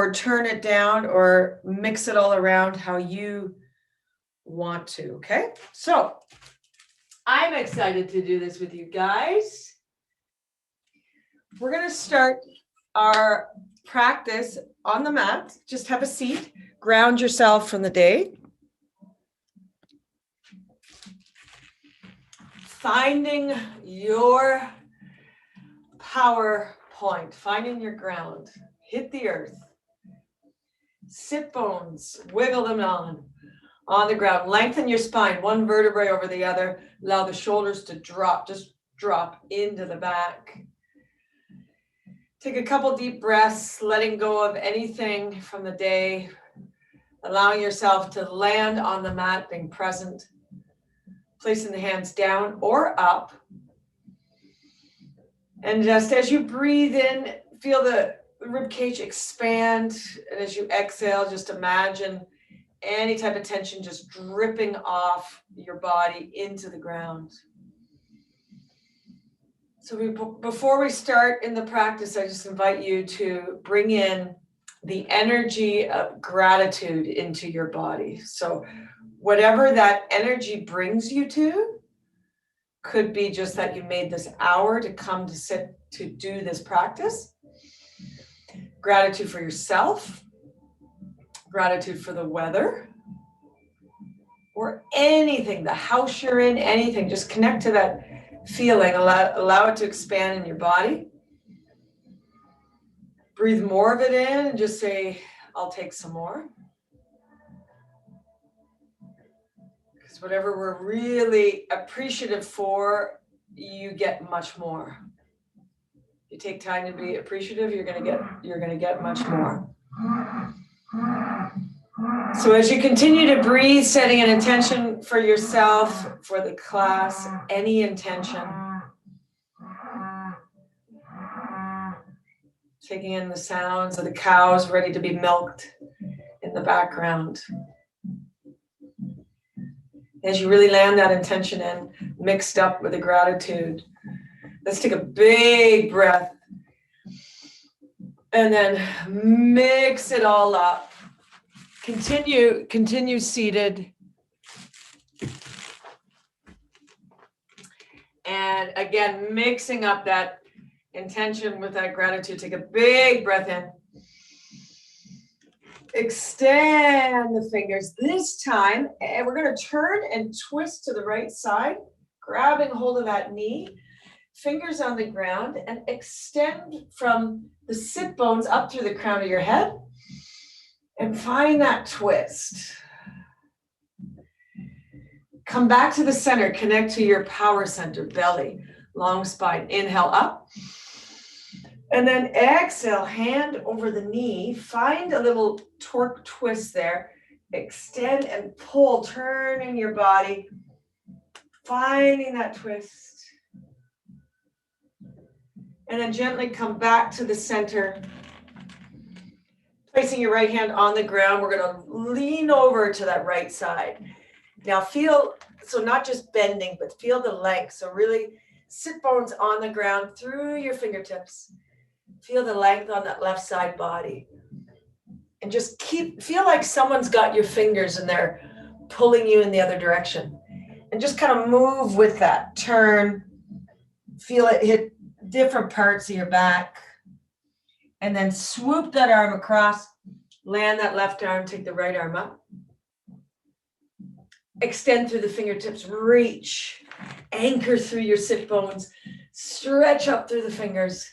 or turn it down or mix it all around how you want to, okay? So I'm excited to do this with you guys. We're going to start our practice on the mat. Just have a seat, ground yourself from the day. Finding your power point, finding your ground. Hit the earth. Sit bones, wiggle them on the ground. Lengthen your spine, one vertebrae over the other. Allow the shoulders to drop, just drop into the back. Take a couple deep breaths, letting go of anything from the day. Allowing yourself to land on the mat, being present. Placing the hands down or up. And just as you breathe in, feel the ribcage expand. And as you exhale, just imagine any type of tension just dripping off your body into the ground. So before we start in the practice, I just invite you to bring in the energy of gratitude into your body. So whatever that energy brings you to, could be just that you made this hour to come to sit to do this practice. Gratitude for yourself, gratitude for the weather, or anything, the house you're in, anything. Just connect to that feeling, allow it to expand in your body. Breathe more of it in and just say, I'll take some more. Because whatever we're really appreciative for, you get much more. You take time to be appreciative, you're gonna get much more. So as you continue to breathe, setting an intention for yourself, for the class, any intention. Taking in the sounds of the cows ready to be milked in the background. As you really land that intention in, mixed up with the gratitude. Let's take a big breath and then mix it all up. Continue seated. And again, mixing up that intention with that gratitude. Take a big breath in. Extend the fingers. This time, and we're going to turn and twist to the right side, grabbing hold of that knee. Fingers on the ground and extend from the sit bones up through the crown of your head and find that twist. Come back to the center, connect to your power center, belly, long spine. Inhale up. And then exhale, hand over the knee. Find a little torque twist there. Extend and pull, turning your body, finding that twist. And then gently come back to the center. Placing your right hand on the ground, we're going to lean over to that right side. Now feel, so not just bending, but feel the length. So really sit bones on the ground through your fingertips. Feel the length on that left side body. And just feel like someone's got your fingers and they're pulling you in the other direction. And just kind of move with that. Turn, feel it hit different parts of your back. And then swoop that arm across, land that left arm, take the right arm up. Extend through the fingertips, reach, anchor through your sit bones, stretch up through the fingers.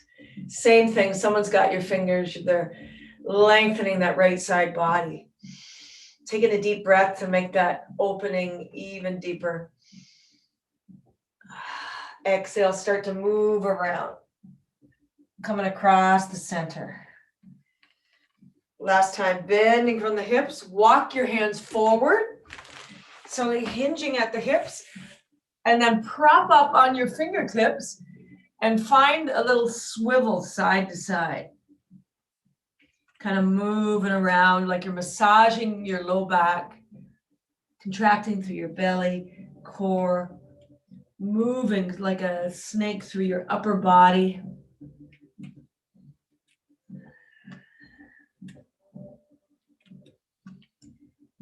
Same thing, someone's got your fingers, they're lengthening that right side body. Taking a deep breath to make that opening even deeper. Exhale, start to move around. Coming across the center. Last time, bending from the hips, walk your hands forward. So hinging at the hips, and then prop up on your fingertips and find a little swivel side to side. Kind of moving around like you're massaging your low back, contracting through your belly, core, moving like a snake through your upper body.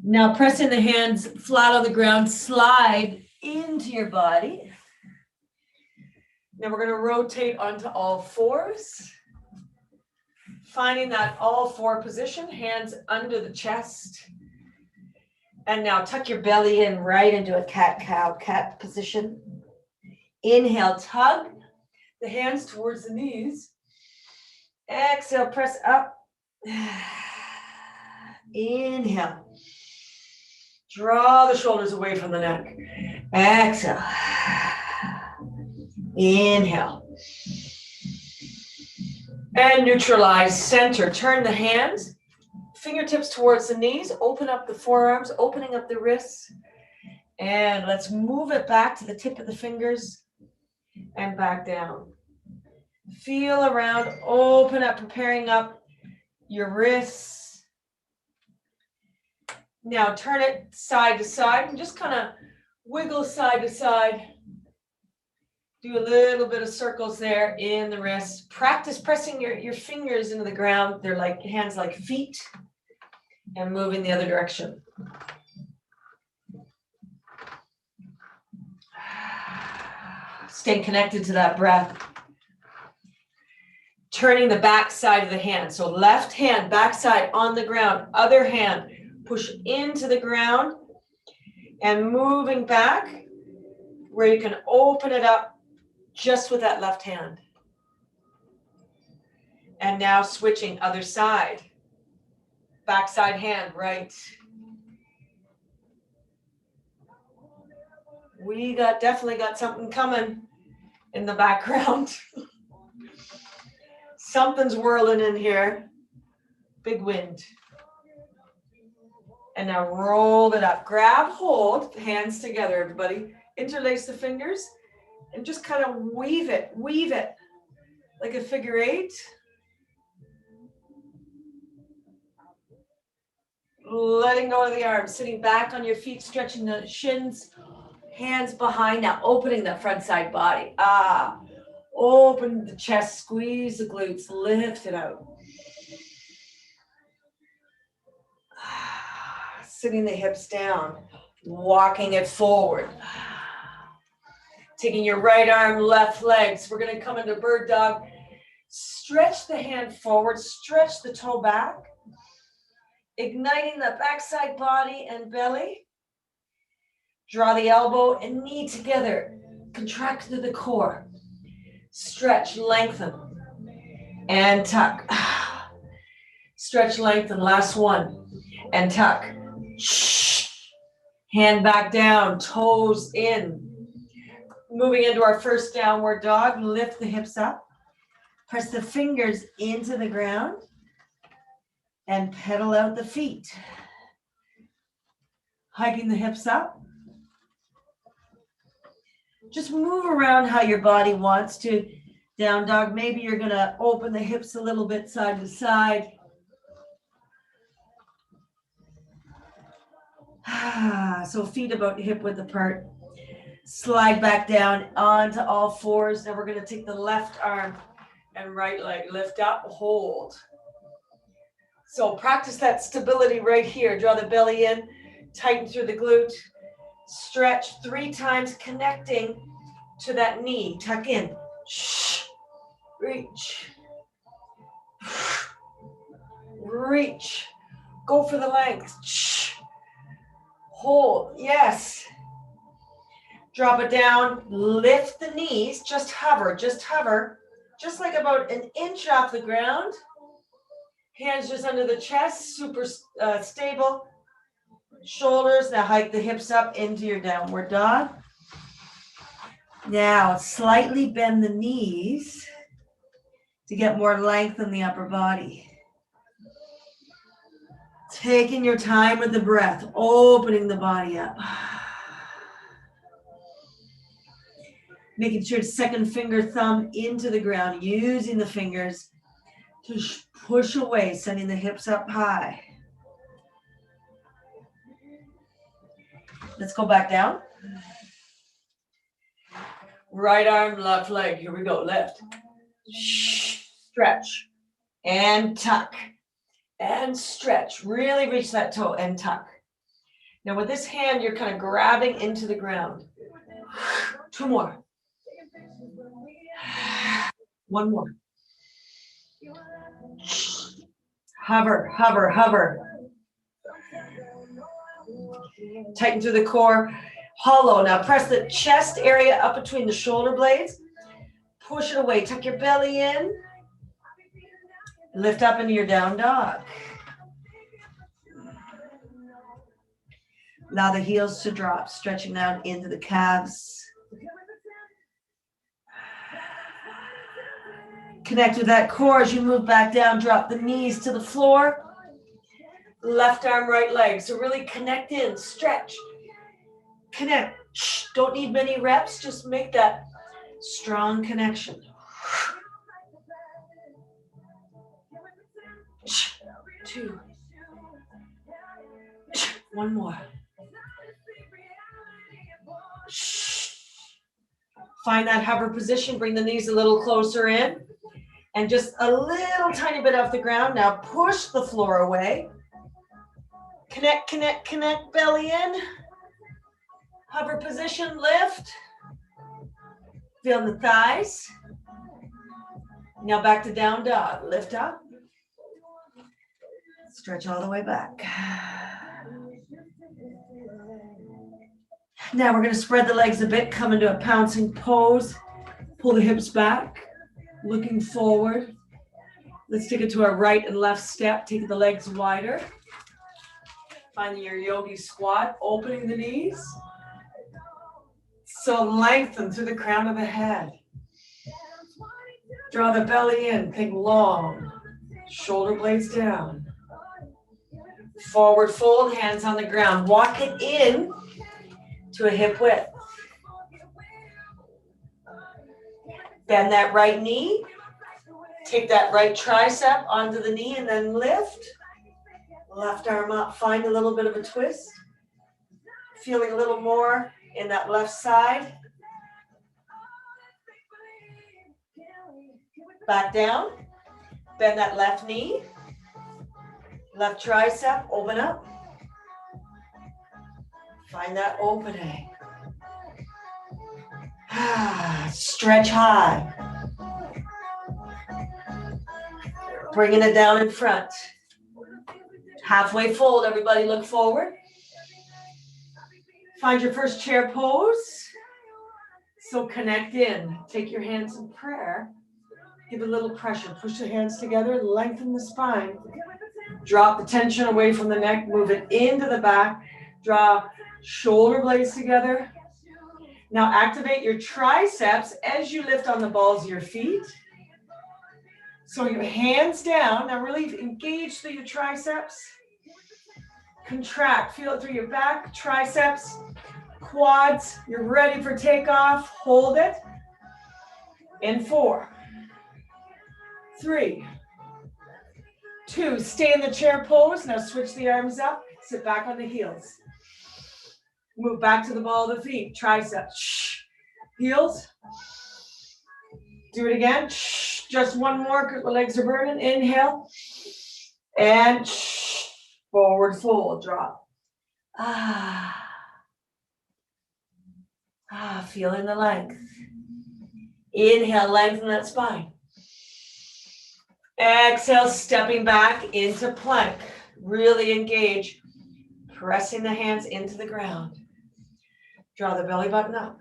Now pressing the hands flat on the ground, slide into your body. Now we're going to rotate onto all fours. Finding that all four position, hands under the chest. And now tuck your belly in right into a cat-cow-cat position. Inhale, tug the hands towards the knees. Exhale, press up. Inhale. Draw the shoulders away from the neck. Exhale. Inhale. And neutralize, center. Turn the hands, fingertips towards the knees. Open up the forearms, opening up the wrists. And let's move it back to the tip of the fingers and back down. Feel around, open up, preparing up your wrists. Now turn it side to side and just kind of wiggle side to side. Do a little bit of circles there in the wrists. Practice pressing your fingers into the ground. They're like hands like feet, and moving the other direction. Stay connected to that breath. Turning the back side of the hand. So left hand, back side on the ground. Other hand, push into the ground and moving back where you can open it up just with that left hand. And now switching other side. Back side hand, right. We definitely got something coming in the background. Something's whirling in here. Big wind. And now roll it up. Grab hold, hands together, everybody. Interlace the fingers and just kind of weave it like a figure eight. Letting go of the arms, sitting back on your feet, stretching the shins, hands behind. Now opening the front side body. Open the chest, squeeze the glutes, lift it out. Sitting the hips down, walking it forward. Taking your right arm, left leg. So we're going to come into bird dog. Stretch the hand forward, stretch the toe back. Igniting the backside body and belly. Draw the elbow and knee together. Contract through the core. Stretch, lengthen, and tuck. Stretch, lengthen, last one, and tuck. Hand back down, toes in. Moving into our first downward dog, lift the hips up. Press the fingers into the ground and pedal out the feet. Hiking the hips up. Just move around how your body wants to. Down dog, maybe you're going to open the hips a little bit side to side. So feet about hip width apart. Slide back down onto all fours. Now we're going to take the left arm and right leg. Lift up, hold. So practice that stability right here. Draw the belly in, tighten through the glute. Stretch 3 times, connecting to that knee. Tuck in. Reach. Reach. Go for the length. Hold. Yes. Drop it down. Lift the knees. Just hover. Just hover. Just like about an inch off the ground. Hands just under the chest. Super stable. Shoulders. Now hike the hips up into your downward dog. Now slightly bend the knees to get more length in the upper body. Taking your time with the breath, opening the body up. Making sure second finger, thumb into the ground, using the fingers to push away, sending the hips up high. Let's go back down. Right arm, left leg. Here we go. Left. Stretch. And tuck. And stretch. Really reach that toe and tuck. Now with this hand, you're kind of grabbing into the ground. 2 more. 1 more. Hover, hover, hover. Tighten through the core. Hollow. Now press the chest area up between the shoulder blades. Push it away. Tuck your belly in. Lift up into your down dog. Allow the heels to drop, stretching down into the calves. Connect with that core as you move back down. Drop the knees to the floor. Left arm, right leg. So really connect in, stretch. Connect. Don't need many reps. Just make that strong connection. 2. 1 more. Find that hover position. Bring the knees a little closer in. And just a little tiny bit off the ground. Now push the floor away. Connect, connect, connect. Belly in. Hover position. Lift. Feel the thighs. Now back to down dog. Lift up. Stretch all the way back. Now we're going to spread the legs a bit, come into a pouncing pose. Pull the hips back, looking forward. Let's take it to our right and left step, taking the legs wider. Finding your yogi squat, opening the knees. So lengthen through the crown of the head. Draw the belly in, think long. Shoulder blades down. Forward fold, hands on the ground. Walk it in to a hip width. Bend that right knee. Take that right tricep onto the knee and then lift. Left arm up. Find a little bit of a twist. Feeling a little more in that left side. Back down. Bend that left knee. Left tricep, open up. Find that opening. Stretch high. Bringing it down in front. Halfway fold, everybody look forward. Find your first chair pose. So connect in. Take your hands in prayer. Give a little pressure. Push the hands together, lengthen the spine. Drop the tension away from the neck, move it into the back. Draw shoulder blades together. Now activate your triceps as you lift on the balls of your feet. So your hands down. Now really engage through your triceps. Contract, feel it through your back, triceps, quads. You're ready for takeoff. Hold it. In 4, 3, 2, stay in the chair pose. Now switch the arms up, sit back on the heels. Move back to the ball of the feet, triceps, heels. Do it again, just 1 more because the legs are burning. Inhale, and forward fold, drop. Feeling the length. Inhale, lengthen that spine. Exhale, stepping back into plank. Really engage, pressing the hands into the ground. Draw the belly button up.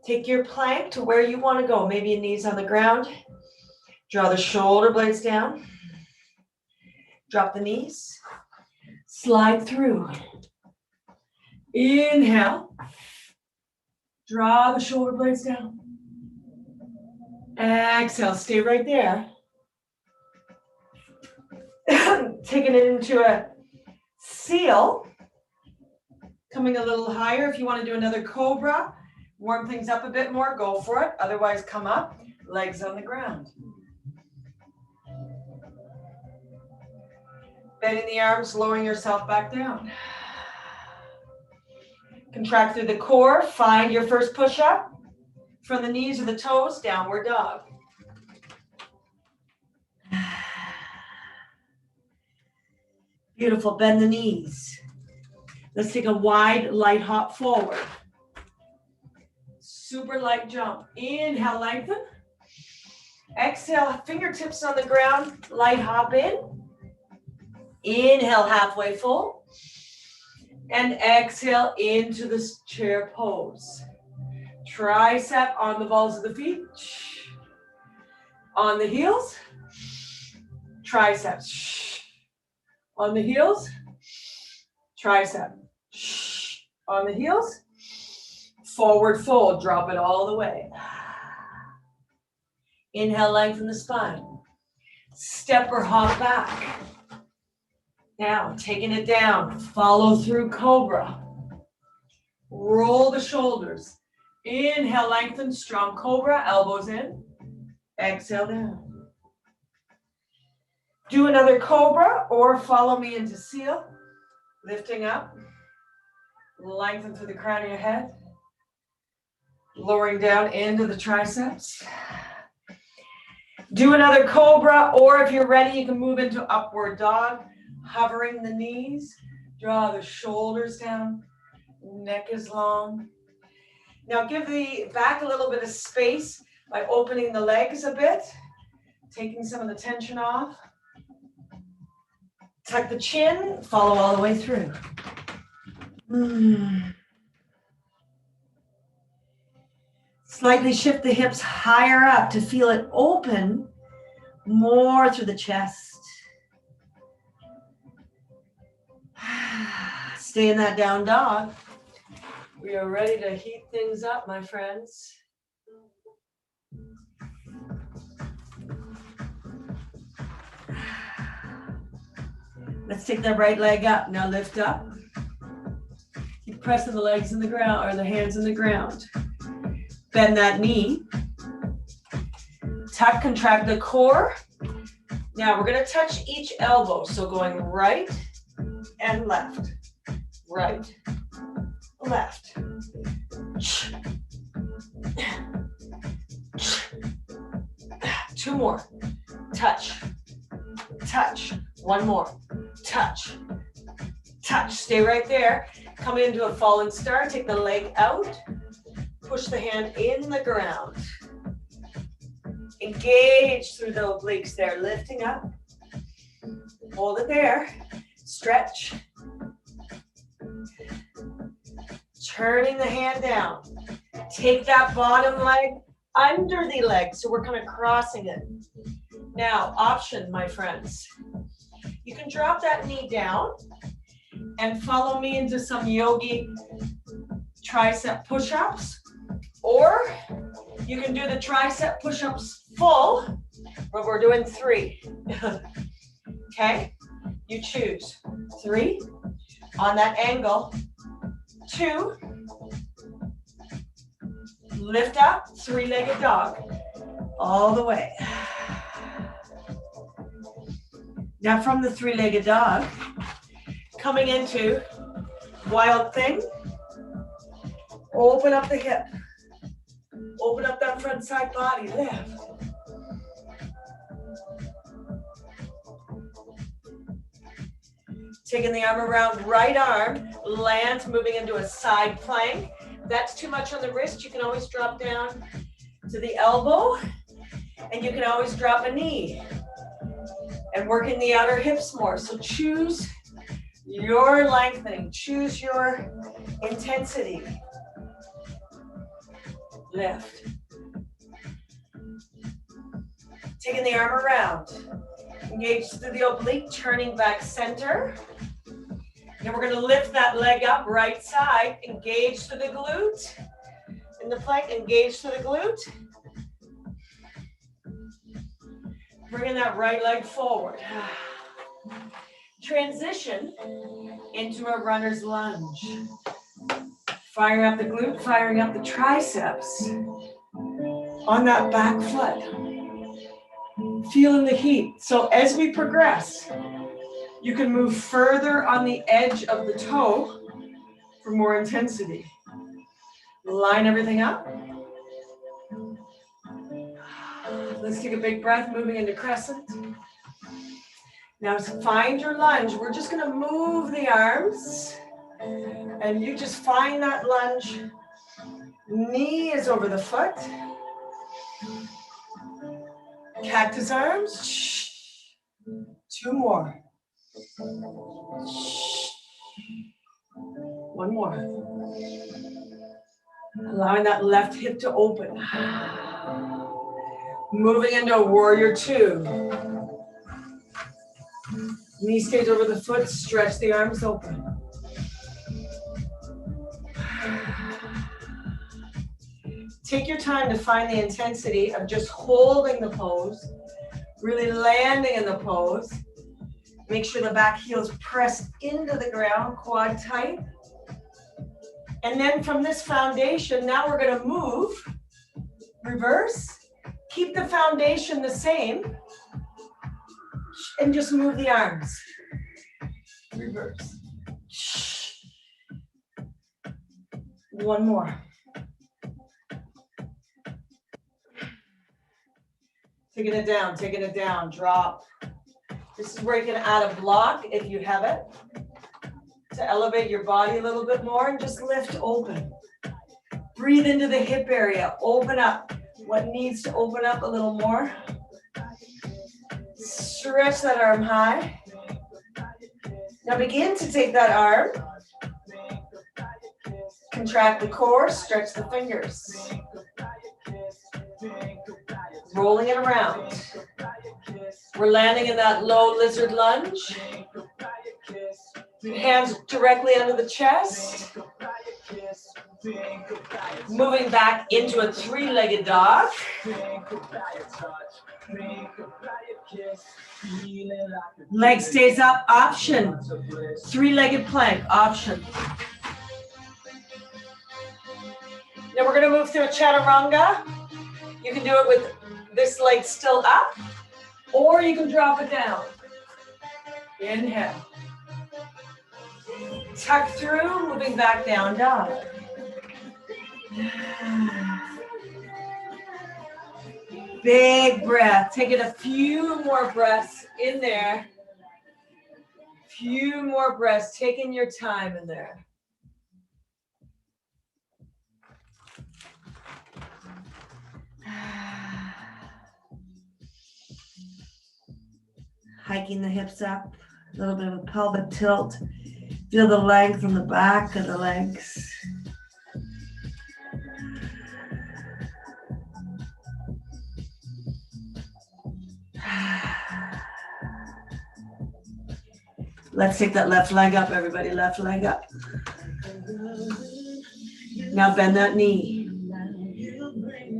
Take your plank to where you want to go. Maybe your knees on the ground. Draw the shoulder blades down. Drop the knees. Slide through. Inhale. Draw the shoulder blades down. Exhale, stay right there. Taking it into a seal. Coming a little higher. If you want to do another cobra, warm things up a bit more, go for it. Otherwise, come up, legs on the ground. Bending the arms, lowering yourself back down. Contract through the core. Find your first push-up. From the knees or the toes, downward dog. Beautiful, bend the knees. Let's take a wide, light hop forward. Super light jump. Inhale, lengthen. Exhale, fingertips on the ground, light hop in. Inhale, halfway full. And exhale into this chair pose. Tricep on the balls of the feet. On the heels. Triceps. On the heels. Tricep. On the heels. Forward fold. Drop it all the way. Inhale, lengthen the spine. Step or hop back. Now, taking it down. Follow through cobra. Roll the shoulders. Inhale, lengthen, strong cobra. Elbows in. Exhale down. Do another cobra or follow me into seal. Lifting up. Lengthen through the crown of your head. Lowering down into the triceps. Do another cobra, or if you're ready, you can move into upward dog. Hovering the knees. Draw the shoulders down. Neck is long. Now give the back a little bit of space by opening the legs a bit. Taking some of the tension off. Tuck the chin. Follow all the way through. Slightly shift the hips higher up to feel it open more through the chest. Stay in that down dog. We are ready to heat things up, my friends. Let's take that right leg up. Now lift up. Keep pressing the legs in the ground or the hands in the ground. Bend that knee. Tuck, contract the core. Now we're going to touch each elbow. So going right and left. Right, left. Two more. Touch. Touch. One more. Touch. Touch. Stay right there. Come into a falling star. Take the leg out. Push the hand in the ground. Engage through the obliques there. Lifting up. Hold it there. Stretch. Turning the hand down. Take that bottom leg under the leg. So we're kind of crossing it. Now, option, my friends. You can drop that knee down and follow me into some yogi tricep push-ups. Or you can do the tricep push-ups full, but we're doing 3. Okay? You choose. 3 on that angle. 2, lift up, 3-legged dog, all the way. Now from the 3-legged dog, coming into wild thing, open up the hip, open up that front side body, lift. Taking the arm around, right arm, lands, moving into a side plank. If that's too much on the wrist, you can always drop down to the elbow, and you can always drop a knee and working the outer hips more. So choose your lengthening, choose your intensity. Lift. Taking the arm around. Engage through the oblique, turning back center. Now we're going to lift that leg up, right side, engage to the glute. In the plank, engage to the glute. Bringing that right leg forward. Transition into a runner's lunge. Firing up the glute, firing up the triceps. On that back foot. Feeling the heat. So as we progress, you can move further on the edge of the toe for more intensity. Line everything up. Let's take a big breath, moving into crescent. Now find your lunge. We're just gonna move the arms and you just find that lunge. Knee is over the foot. Cactus arms. 2 more. One more. Allowing that left hip to open. Moving into a warrior 2. Knee stays over the foot, stretch the arms open. Take your time to find the intensity of just holding the pose, really landing in the pose. Make sure the back heels press into the ground, quad tight. And then from this foundation, now we're gonna move, reverse, keep the foundation the same, and just move the arms. Reverse. One more. Taking it down, drop. This is where you can add a block if you have it, to elevate your body a little bit more and just lift open. Breathe into the hip area, open up. What needs to open up a little more? Stretch that arm high. Now begin to take that arm, contract the core, stretch the fingers. Rolling it around. We're landing in that low lizard lunge. Hands directly under the chest. Moving back into a 3-legged dog. Leg stays up, option. 3-legged plank, option. Now we're gonna move through a chaturanga. You can do it with this leg still up, or you can drop it down. Inhale. Tuck through, moving back down, dog. Big breath. Taking a few more breaths in there. Few more breaths, taking your time in there. Hiking the hips up, a little bit of a pelvic tilt. Feel the length from the back of the legs. Let's take that left leg up, everybody. Left leg up. Now bend that knee.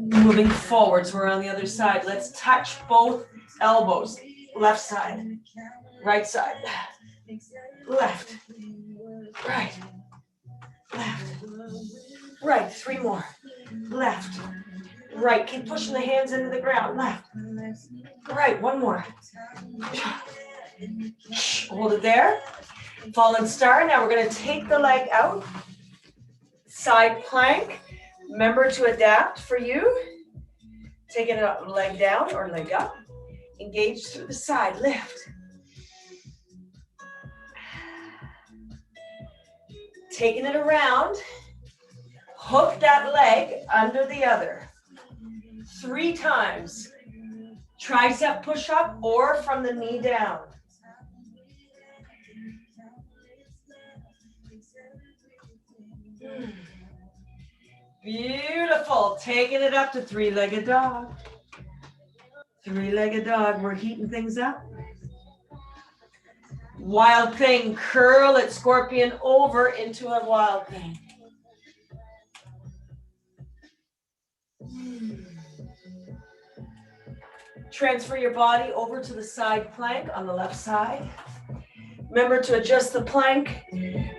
Moving forwards, we're on the other side. Let's touch both elbows. Left side, right side, left, right, left, right. 3 more. Left, right. Keep pushing the hands into the ground. Left, right. 1 more. Hold it there. Fallen star. Now we're going to take the leg out. Side plank. Remember to adapt for you. Taking a leg down or leg up. Engage through the side, lift. Taking it around, hook that leg under the other. 3 times. Tricep push-up or from the knee down. Beautiful. Taking it up to 3-legged dog. 3-legged dog, we're heating things up. Wild thing, curl it, scorpion over into a wild thing. Transfer your body over to the side plank on the left side. Remember to adjust the plank.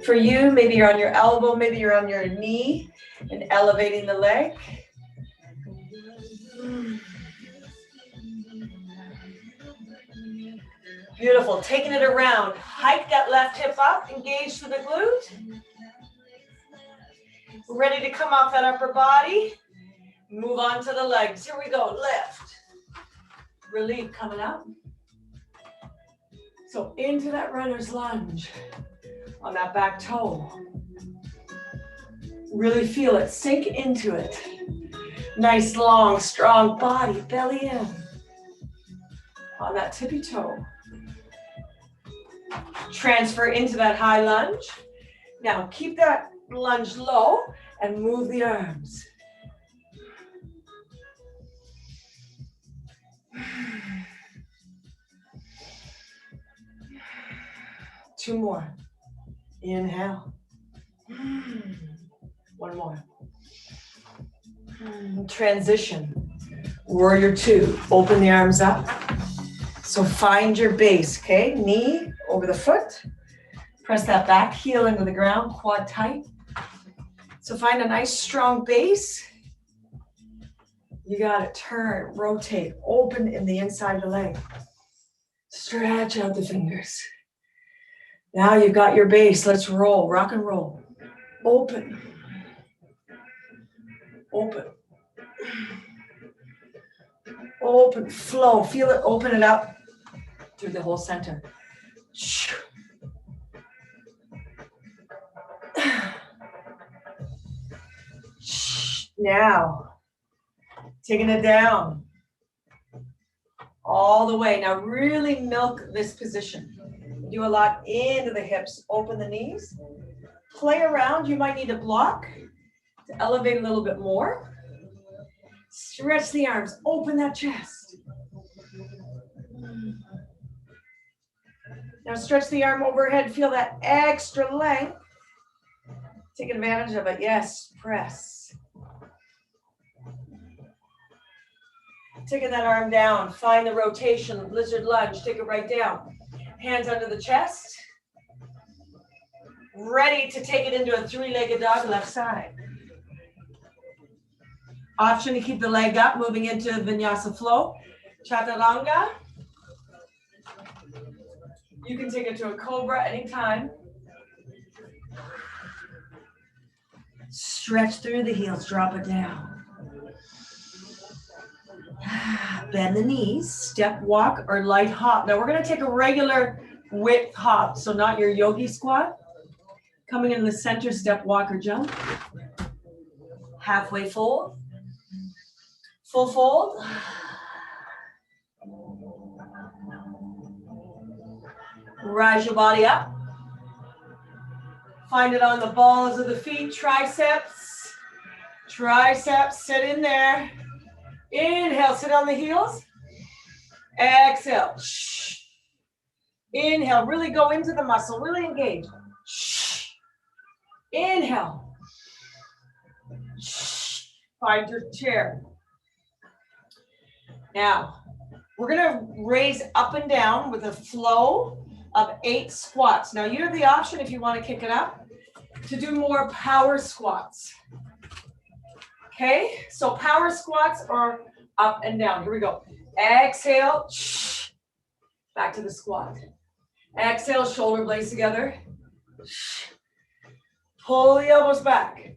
For you, maybe you're on your elbow, maybe you're on your knee, and elevating the leg. Beautiful, taking it around. Hike that left hip up, engage to the glute. We're ready to come off that upper body. Move on to the legs. Here we go, lift. Relief coming up. So into that runner's lunge on that back toe. Really feel it, sink into it. Nice, long, strong body, belly in. On that tippy toe. Transfer into that high lunge. Now keep that lunge low and move the arms. Two more. Inhale. One more. Transition. Warrior two. Open the arms up. So find your base, okay? Knee over the foot. Press that back heel into the ground, quad tight. So find a nice strong base. You got it. Turn, rotate, open in the inside of the leg. Stretch out the fingers. Now you've got your base. Let's roll, rock and roll. Open. Open. Open, flow. Feel it, open it up through the whole center. Now, taking it down all the way. Now really milk this position. Do a lot into the hips, open the knees. Play around, you might need a block to elevate a little bit more. Stretch the arms, open that chest. Now stretch the arm overhead, feel that extra length. Take advantage of it, yes, press. Taking that arm down, find the rotation, lizard lunge, take it right down. Hands under the chest. Ready to take it into a three-legged dog, left side. Option to keep the leg up, moving into Vinyasa flow. Chaturanga. You can take it to a cobra anytime. Stretch through the heels, drop it down. Bend the knees, step walk or light hop. Now we're going to take a regular width hop, so not your yogi squat. Coming in the center, step walk or jump. Halfway fold. Full fold. Rise your body up. Find it on the balls of the feet, triceps. Triceps, sit in there. Inhale, sit on the heels. Exhale. Inhale, really go into the muscle, really engage. Inhale. Find your chair. Now, we're gonna raise up and down with a flow of 8 squats. Now, you have the option, if you wanna kick it up, to do more power squats. Okay, so power squats are up and down. Here we go. Exhale, back to the squat. Exhale, shoulder blades together. Pull the elbows back.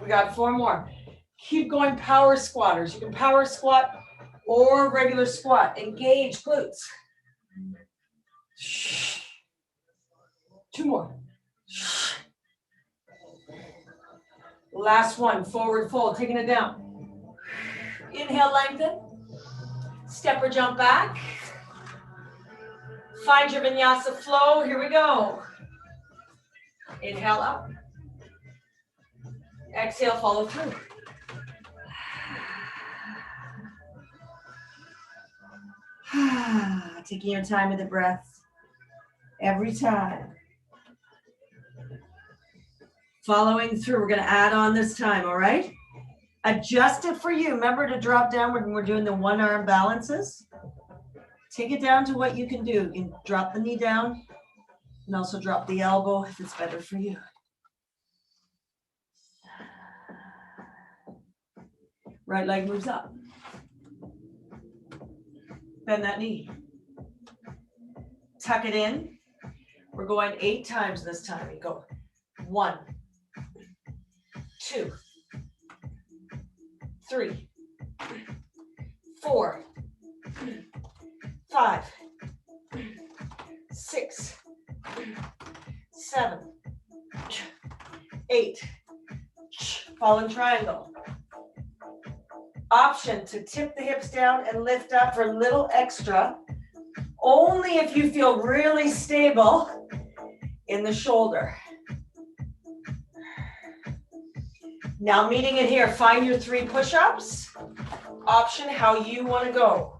We got 4 more. Keep going, power squatters. You can power squat or regular squat. Engage glutes. 2 more. Last one, forward fold, taking it down. Inhale, lengthen. Step or jump back. Find your vinyasa flow, here we go. Inhale up. Exhale, follow through. Taking your time with the breath. Every time. Following through, we're gonna add on this time, all right? Adjust it for you. Remember to drop down when we're doing the one arm balances. Take it down to what you can do. You can drop the knee down and also drop the elbow if it's better for you. Right leg moves up. Bend that knee. Tuck it in. We're going 8 times this time. You go 1, 2, 3, 4, 5, 6, 7, 8. Fallen triangle. Option to tip the hips down and lift up for a little extra, only if you feel really stable in the shoulder. Now meeting it here, find your 3 push-ups. Option how you want to go.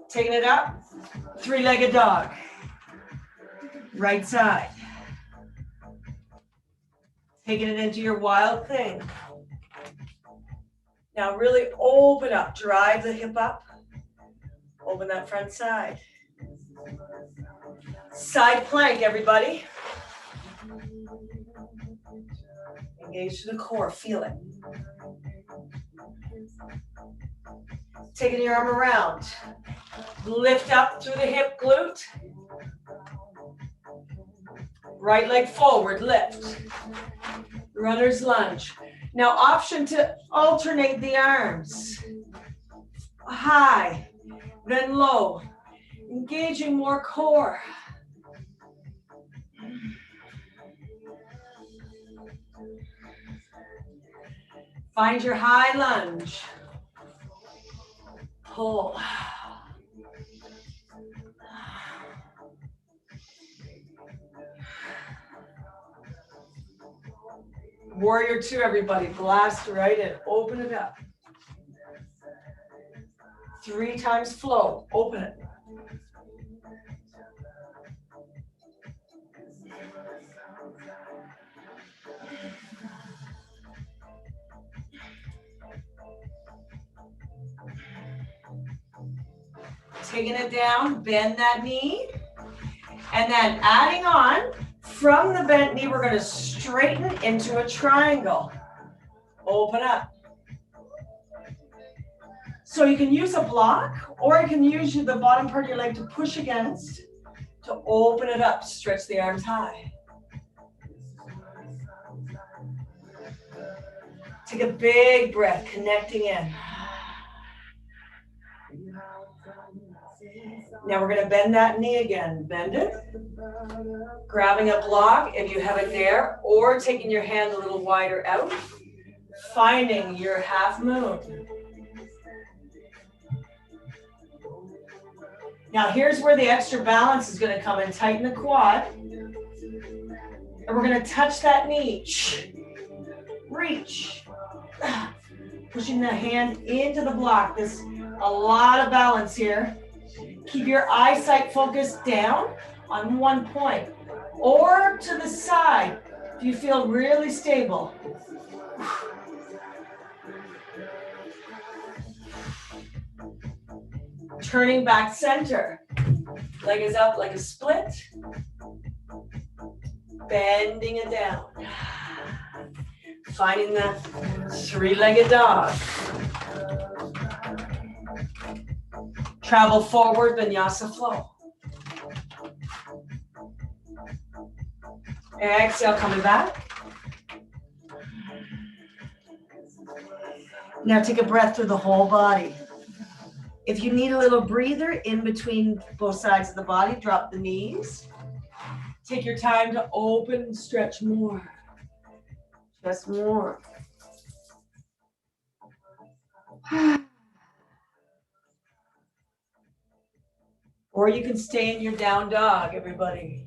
Taking it up, 3-legged dog. Right side. Taking it into your wild thing. Now really open up, drive the hip up. Open that front side. Side plank, everybody. Engage to the core, feel it. Taking your arm around. Lift up through the hip glute. Right leg forward, lift. Runner's lunge. Now option to alternate the arms. High, then low. Engaging more core. Find your high lunge. Pull. Warrior 2, everybody. Blast right in. Open it up. 3 times flow. Open it. Taking it down, bend that knee. And then adding on, from the bent knee, we're going to straighten into a triangle. Open up. So you can use a block, or you can use the bottom part of your leg to push against, to open it up, stretch the arms high. Take a big breath, connecting in. Now we're going to bend that knee again. Bend it. Grabbing a block if you have it there, or taking your hand a little wider out. Finding your half moon. Now here's where the extra balance is going to come in. Tighten the quad. And we're going to touch that knee. Reach. Pushing the hand into the block. There's a lot of balance here. Keep your eyesight focused down on one point or to the side if you feel really stable. Turning back center. Leg is up like a split. Bending it down. Finding the 3-legged dog. Travel forward, vinyasa flow. Exhale, coming back. Now take a breath through the whole body. If you need a little breather in between both sides of the body, drop the knees. Take your time to open and stretch more. Just more. Or you can stay in your down dog, everybody,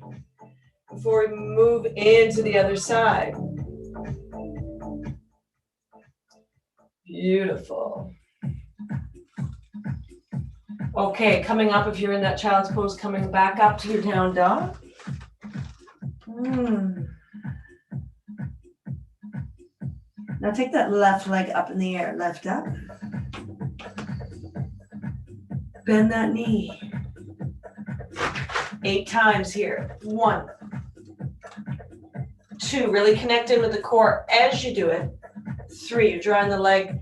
before we move into the other side. Beautiful. Okay, coming up, if you're in that child's pose, coming back up to your down dog. Now take that left leg up in the air, left up. Bend that knee. 8 times here. 1, 2, really connect in with the core as you do it. 3, you're drawing the leg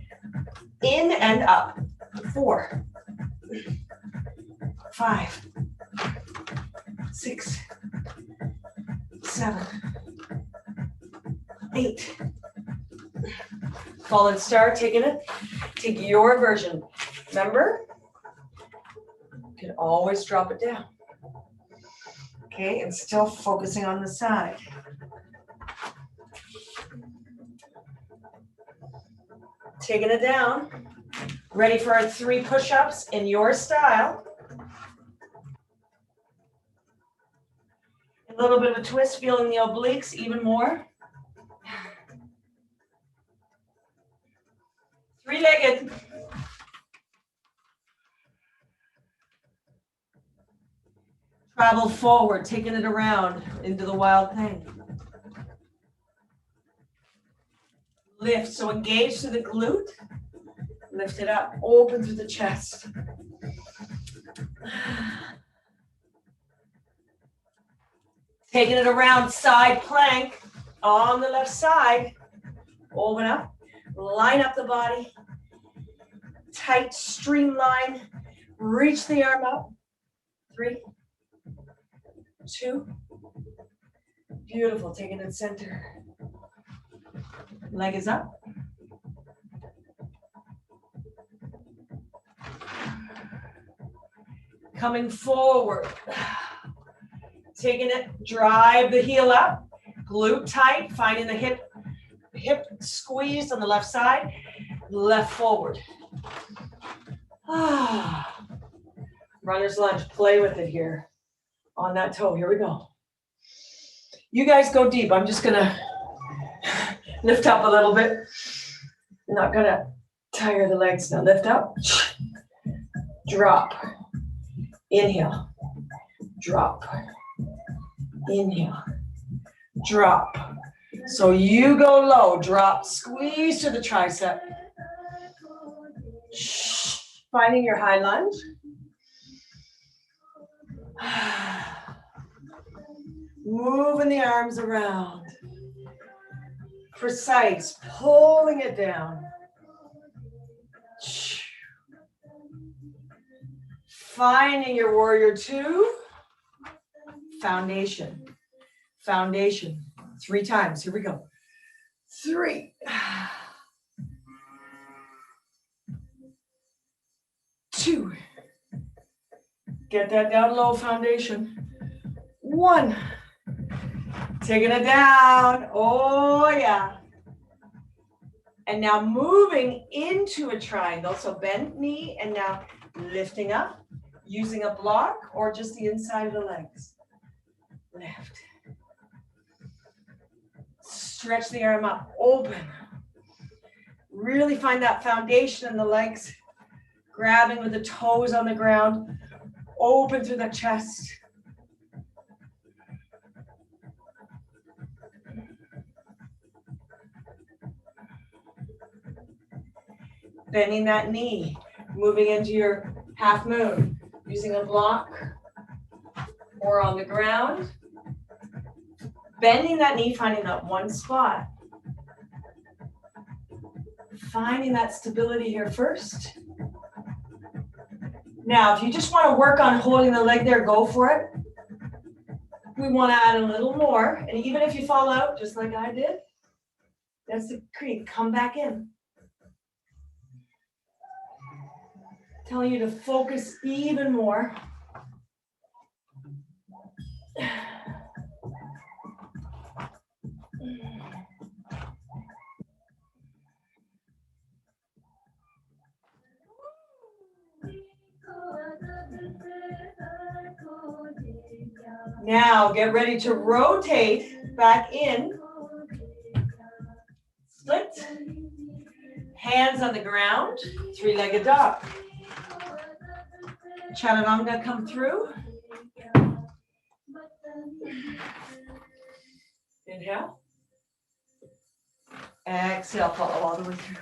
in and up. 4, 5, 6, 7, 8. Fallen star, taking it. Take your version. Remember? You can always drop it down. Okay, and still focusing on the side. Taking it down. Ready for our 3 push-ups in your style. A little bit of a twist, feeling the obliques even more. 3-legged. Travel forward, taking it around into the wild thing. Lift, so engage through the glute. Lift it up, open through the chest. Taking it around, side plank on the left side. Open up, line up the body. Tight streamline, reach the arm up. 3, 2, beautiful, taking it center. Leg is up. Coming forward. Taking it, drive the heel up, glute tight, finding the hip squeeze on the left side, left forward. Runner's lunge, play with it here on that toe. Here we go. You guys go deep. I'm just gonna lift up a little bit. Not gonna tire the legs now. Lift up, drop, inhale, drop, inhale, drop. So you go low, drop, squeeze to the tricep. Finding your high lunge. Moving the arms around. Precise, pulling it down. Finding your warrior 2. Foundation. Foundation. 3 times. Here we go. 3. 2. Get that down low, foundation. 1. Taking it down. Oh, yeah. And now moving into a triangle. So bend knee and now lifting up, using a block or just the inside of the legs. Lift. Stretch the arm up, open. Really find that foundation in the legs. Grabbing with the toes on the ground. Open through the chest. Bending that knee. Moving into your half moon. Using a block or on the ground. Bending that knee, finding that one spot. Finding that stability here first. Now, if you just want to work on holding the leg there, go for it. We want to add a little more. And even if you fall out, just like I did, that's the creep. Come back in. Telling you to focus even more. Now get ready to rotate back in. Split. Hands on the ground. 3-legged dog. Chaturanga come through. Inhale. Exhale, follow all the way through.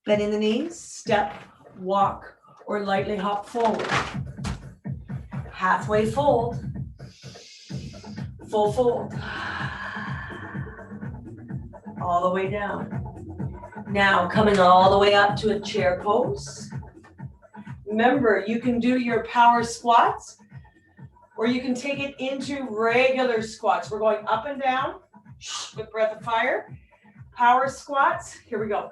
Bending the knees, step, walk, or lightly hop forward. Halfway fold. Full fold. All the way down. Now coming all the way up to a chair pose. Remember, you can do your power squats Or you can take it into regular squats. We're going up and down with breath of fire. Power squats. Here we go.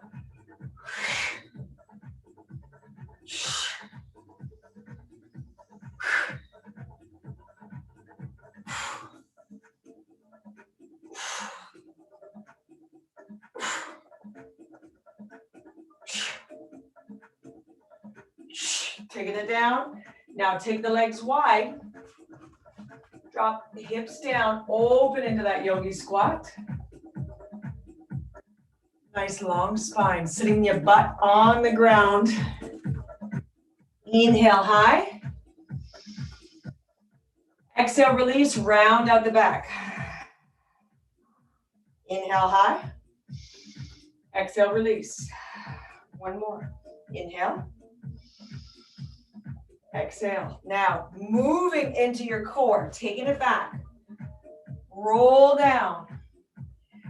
Taking it down. Now take the legs wide. Drop the hips down, open into that yogi squat. Nice long spine, sitting your butt on the ground. Inhale high. Exhale, release, round out the back. Inhale high. Exhale, release. One more. Inhale. Exhale. Now, moving into your core, taking it back. Roll down.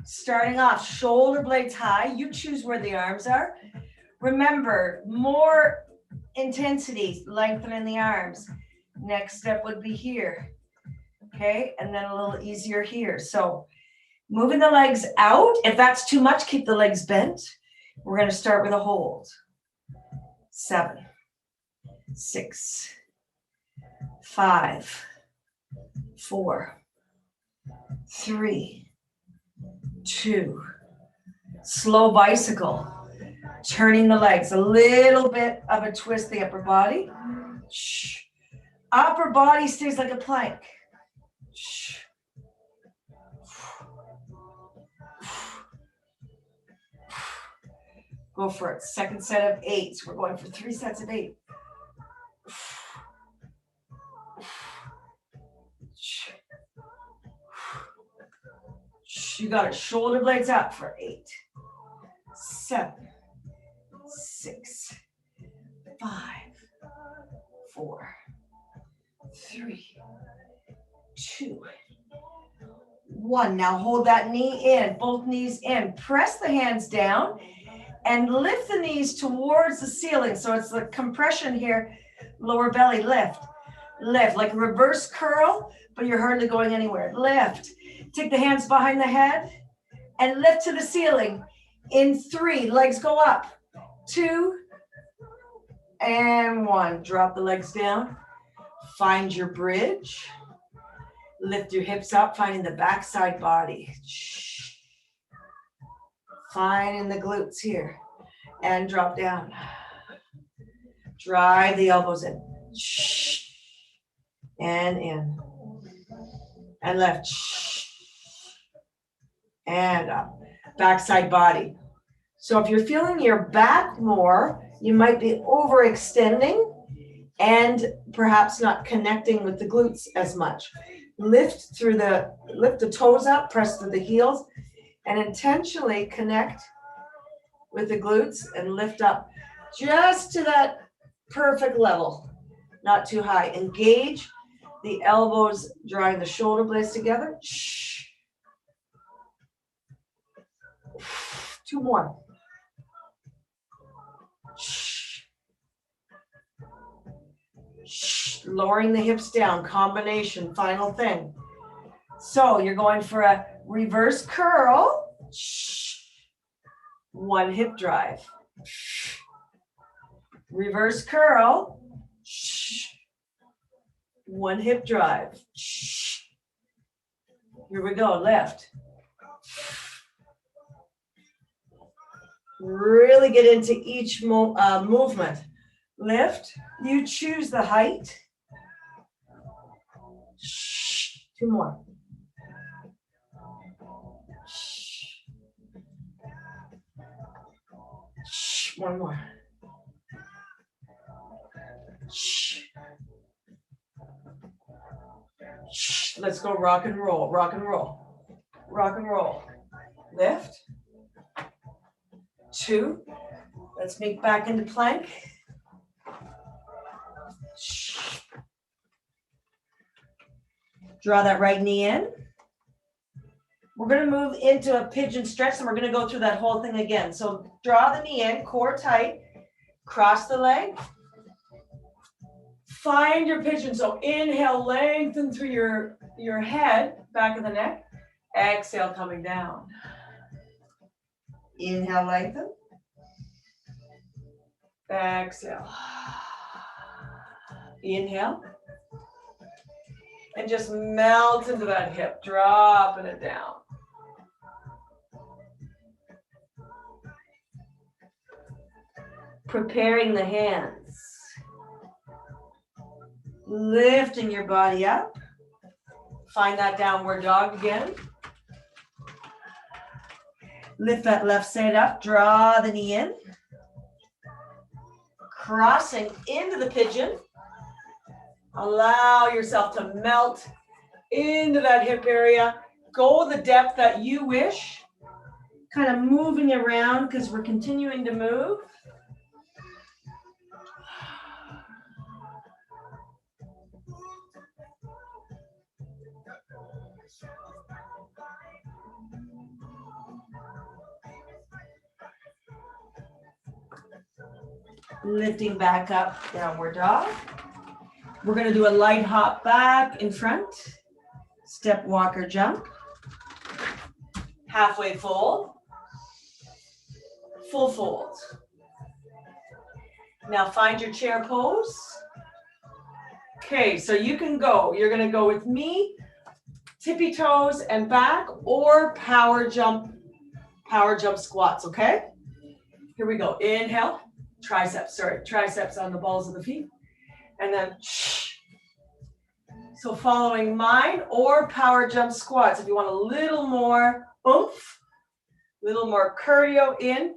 Starting off, shoulder blades high. You choose where the arms are. Remember, more intensity, lengthening the arms. Next step would be here. Okay, and then a little easier here. So, moving the legs out. If that's too much, keep the legs bent. We're going to start with a hold. 7, 6, 5, 4, 3, 2. Slow bicycle. Turning the legs. A little bit of a twist the upper body. Upper body stays like a plank. Go for it. Second set of 8. We're going for 3 sets of 8. You got it. Shoulder blades up for 8, 7, 6, 5, 4, 3, 2, 1. Now hold that knee in, both knees in. Press the hands down and lift the knees towards the ceiling. So it's the compression here, lower belly, lift. Lift, like a reverse curl, but you're hardly going anywhere. Lift. Take the hands behind the head and lift to the ceiling. In 3, legs go up. 2, and 1. Drop the legs down. Find your bridge. Lift your hips up, finding the backside body. Finding the glutes here. And drop down. Drive the elbows in. And in. And left. And up. Backside body. So if you're feeling your back more, you might be overextending and perhaps not connecting with the glutes as much. Lift the toes up, press through the heels, and intentionally connect with the glutes and lift up just to that perfect level, not too high. Engage the elbows, drawing the shoulder blades together. 2 more. Lowering the hips down, combination, final thing. So you're going for a reverse curl. 1 hip drive. Reverse curl. 1 hip drive. Here we go, left. Really get into each movement. Lift. You choose the height. 2 more. One more. Let's go rock and roll, rock and roll, rock and roll. Lift. 2. Let's make back into plank. Draw that right knee in. We're going to move into a pigeon stretch, and we're going to go through that whole thing again. So draw the knee in, core tight, cross the leg, Find your pigeon. So inhale, lengthen through your head, back of the neck. Exhale, coming down. Inhale, lengthen. Exhale. Inhale. And just melt into that hip, dropping it down. Preparing the hands. Lifting your body up. Find that downward dog again. Lift that left side up, draw the knee in. Crossing into the pigeon. Allow yourself to melt into that hip area. Go the depth that you wish. Kind of moving around because we're continuing to move. Lifting back up, downward dog. We're going to do a light hop back in front. Step, walker, jump. Halfway fold. Full fold. Now find your chair pose. Okay, so you can go. You're going to go with me, tippy toes and back, or power jump squats, okay? Here we go. Inhale. Triceps on the balls of the feet. And then, so following mine, or power jump squats. If you want a little more oomph, little more cardio in.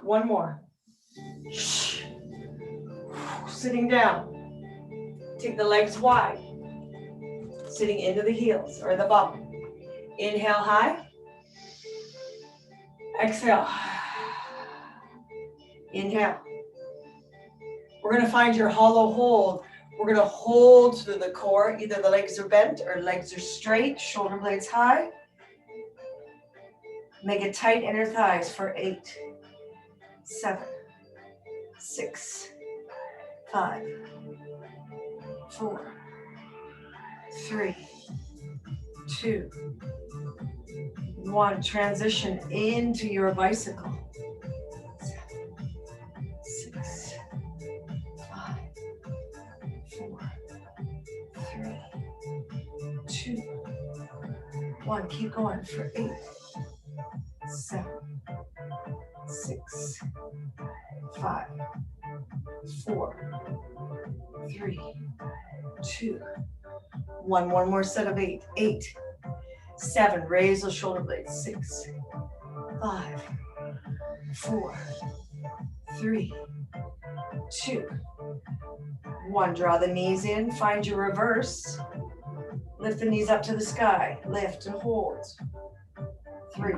One more. Sitting down. Take the legs wide. Sitting into the heels or the bum. Inhale high. Exhale. Inhale. We're going to find your hollow hold. We're going to hold through the core. Either the legs are bent or legs are straight. Shoulder blades high. Make it tight inner thighs for 8, 7, 6, 5, 4, 3, 2, 1. Transition into your bicycle. 7, 6, 5, 4, 3, 2, 1. Keep going for 8, 7, 6, 5, 4, 3, 2, 1. One more set of 8. 8, 7. Raise those shoulder blades. 6, 5, 4, 3, 2, 1. Draw the knees in. Find your reverse. Lift the knees up to the sky. Lift and hold. 3,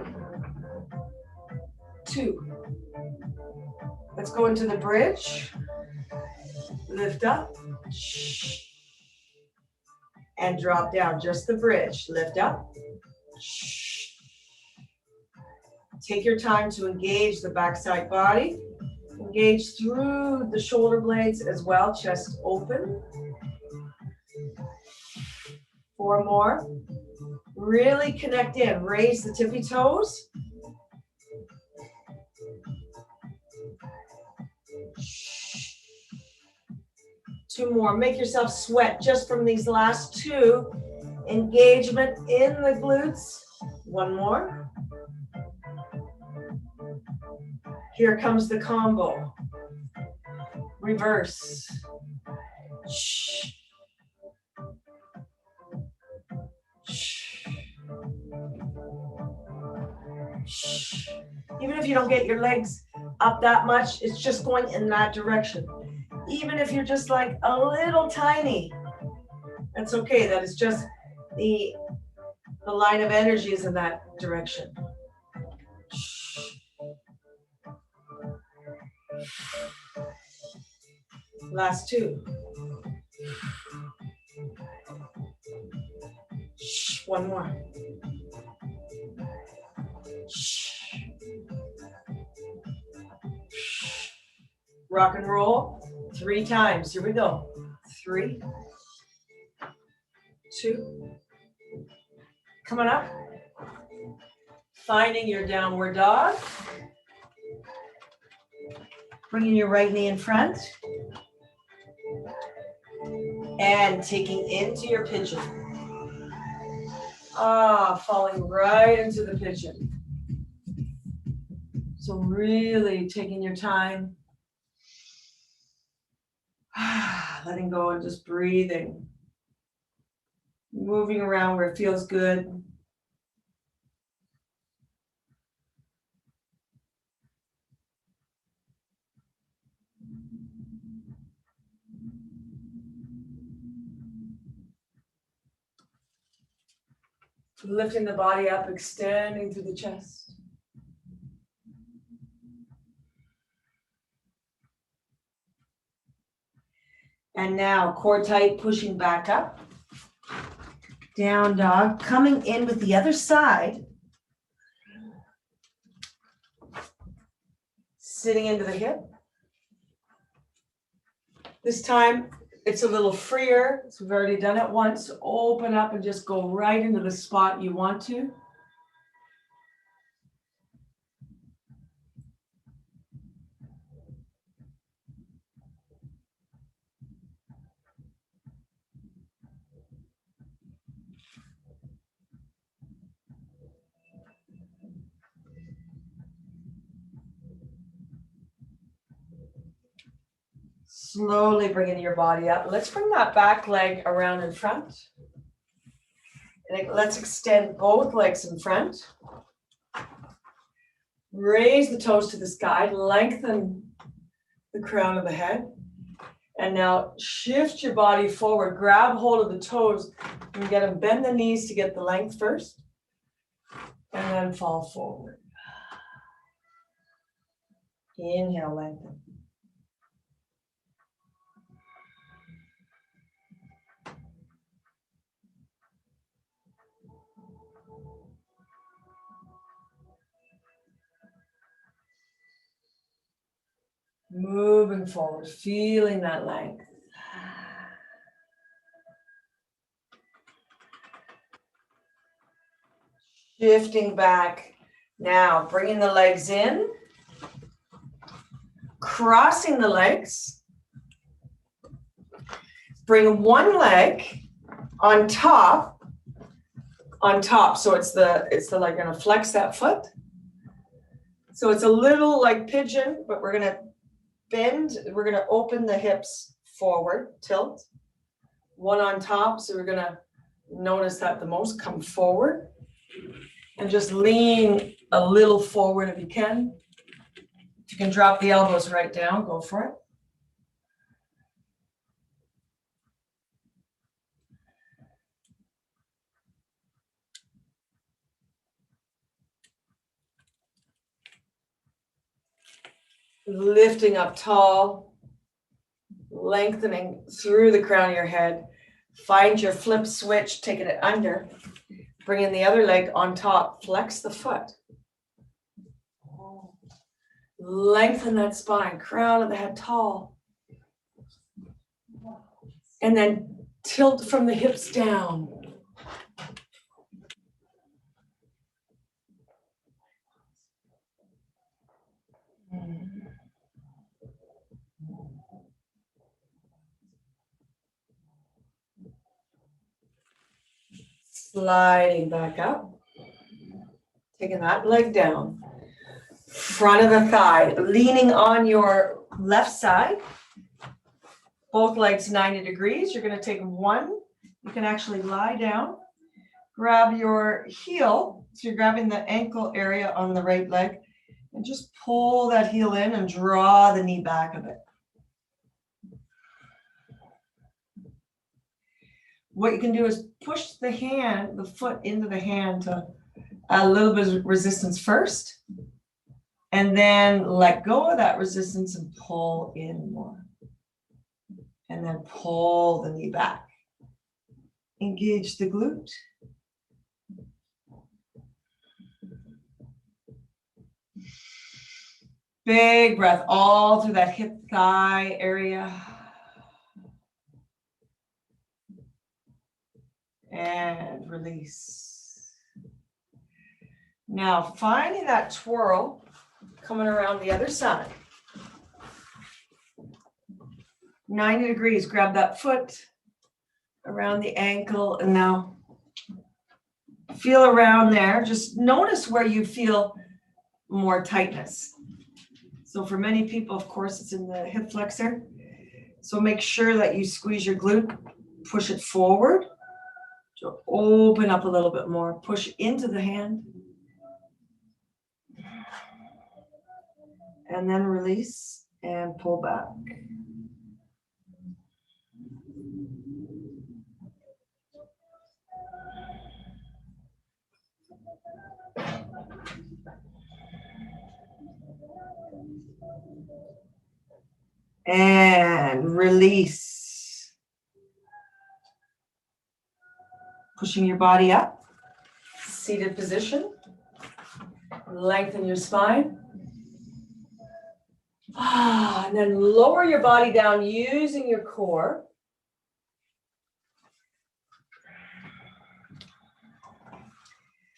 2. Let's go into the bridge. Lift up. And drop down. Just the bridge. Lift up. Take your time to engage the backside body. Engage through the shoulder blades as well. Chest open. 4 more. Really connect in. Raise the tippy toes. Two more. Make yourself sweat just from these last 2. Engagement in the glutes. 1 more. Here comes the combo. Reverse. Even if you don't get your legs up that much, it's just going in that direction. Even if you're just like a little tiny, that's okay. That is just the line of energy is in that direction. Last 2. 1 more. rock and roll 3 times. Here we go. 3, 2, coming up. Finding your downward dog. Bringing your right knee in front. And taking into your pigeon. Falling right into the pigeon. So really taking your time. Letting go and just breathing. Moving around where it feels good. Lifting the body up, extending through the chest. And now core tight, pushing back up. Down dog, coming in with the other side. Sitting into the hip. This time it's a little freer. So we've already done it once. Open up and just go right into the spot you want to. Slowly bringing your body up. Let's bring that back leg around in front. And let's extend both legs in front. Raise the toes to the sky. Lengthen the crown of the head. And now shift your body forward. Grab hold of the toes and get them. Bend the knees to get the length first. And then fall forward. Inhale, lengthen. Moving forward, feeling that length. Shifting back. Now, bringing the legs in. Crossing the legs. Bring one leg on top. So it's the like gonna flex that foot. So it's a little like pigeon, but we're gonna bend, we're gonna open the hips forward, tilt. One on top, so we're gonna notice that the most, come forward. And just lean a little forward if you can. If you can drop the elbows right down, go for it. Lifting up tall, lengthening through the crown of your head. Find your flip switch, taking it under. Bringing the other leg on top, flex the foot. Lengthen that spine, crown of the head tall. And then tilt from the hips down. Sliding back up. Taking that leg down. Front of the thigh, leaning on your left side. Both legs 90 degrees. You're going to take one. You can actually lie down. Grab your heel. So you're grabbing the ankle area on the right leg. And just pull that heel in and draw the knee back a bit. What you can do is push the foot into the hand to add a little bit of resistance first. And then let go of that resistance and pull in more. And then pull the knee back. Engage the glute. Big breath all through that hip thigh area. And release. Now finding that twirl coming around the other side. 90 degrees, grab that foot around the ankle and now feel around there. Just notice where you feel more tightness. So for many people, of course, it's in the hip flexor. So make sure that you squeeze your glute, push it forward. So open up a little bit more, push into the hand. And then release and pull back. And release. Pushing your body up. Seated position. Lengthen your spine. And then lower your body down using your core.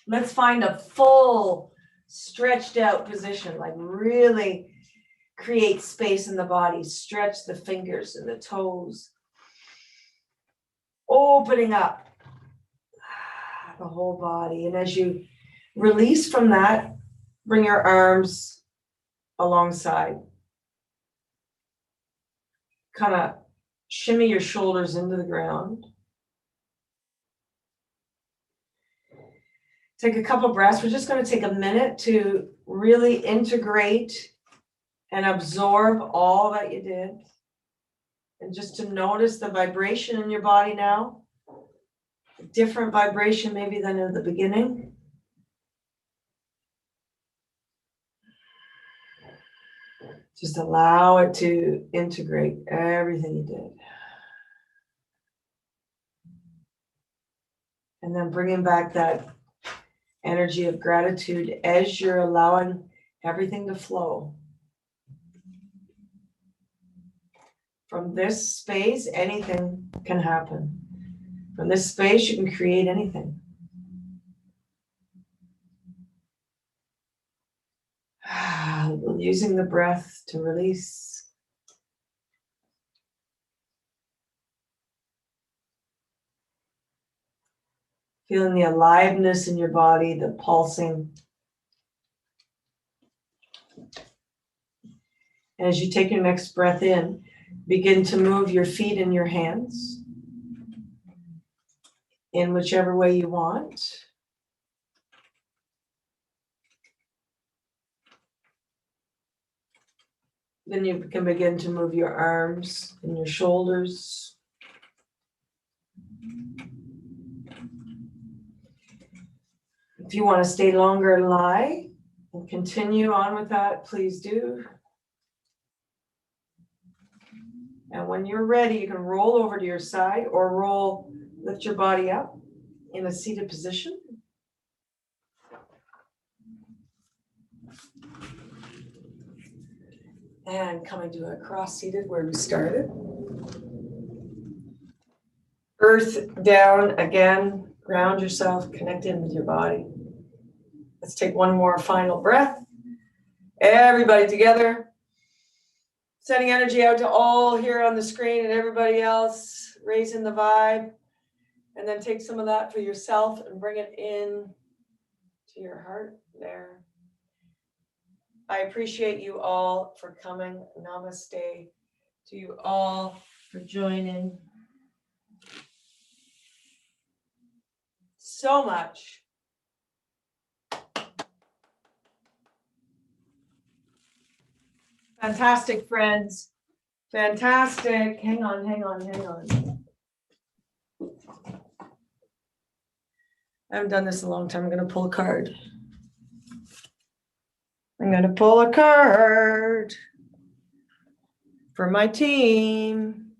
Let's find a full stretched out position, like really create space in the body. Stretch the fingers and the toes. Opening up the whole body. And as you release from that, bring your arms alongside. Kind of shimmy your shoulders into the ground. Take a couple breaths. We're just going to take a minute to really integrate and absorb all that you did. And just to notice the vibration in your body now. A different vibration maybe than in the beginning. Just allow it to integrate everything you did. And then bringing back that energy of gratitude as you're allowing everything to flow. From this space, anything can happen. From this space, you can create anything. Using the breath to release. Feeling the aliveness in your body, the pulsing. And as you take your next breath in, begin to move your feet and your hands in whichever way you want. Then you can begin to move your arms and your shoulders. If you want to stay longer and lie and continue on with that, please do. And when you're ready, you can roll over to your side or lift your body up in a seated position. And coming to a cross-seated where we started. Earth down again, ground yourself, connect in with your body. Let's take one more final breath. Everybody together. Sending energy out to all here on the screen and everybody else, raising the vibe. And then take some of that for yourself and bring it in to your heart there. I appreciate you all for coming. Namaste to you all for joining. So much. Fantastic, friends. Fantastic. Hang on. I haven't done this in a long time. I'm going to pull a card. I'm going to pull a card for my team.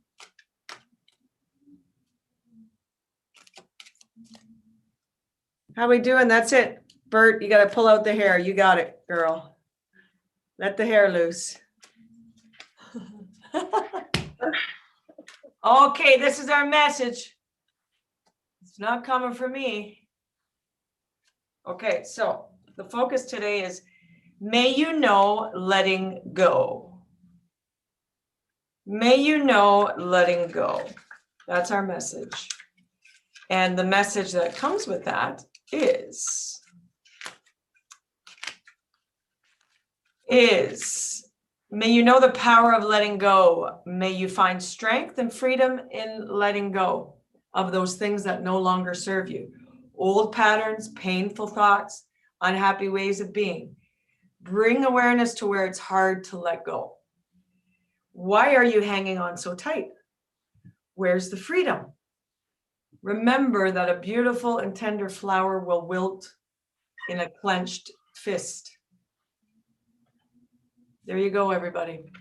How we doing? That's it. Bert, you got to pull out the hair. You got it, girl. Let the hair loose. Okay, this is our message. It's not coming from me. Okay, so the focus today is, may you know letting go. May you know letting go. That's our message. And the message that comes with that is may you know the power of letting go. May you find strength and freedom in letting go of those things that no longer serve you. Old patterns, painful thoughts, unhappy ways of being. Bring awareness to where it's hard to let go. Why are you hanging on so tight? Where's the freedom? Remember that a beautiful and tender flower will wilt in a clenched fist. There you go, everybody.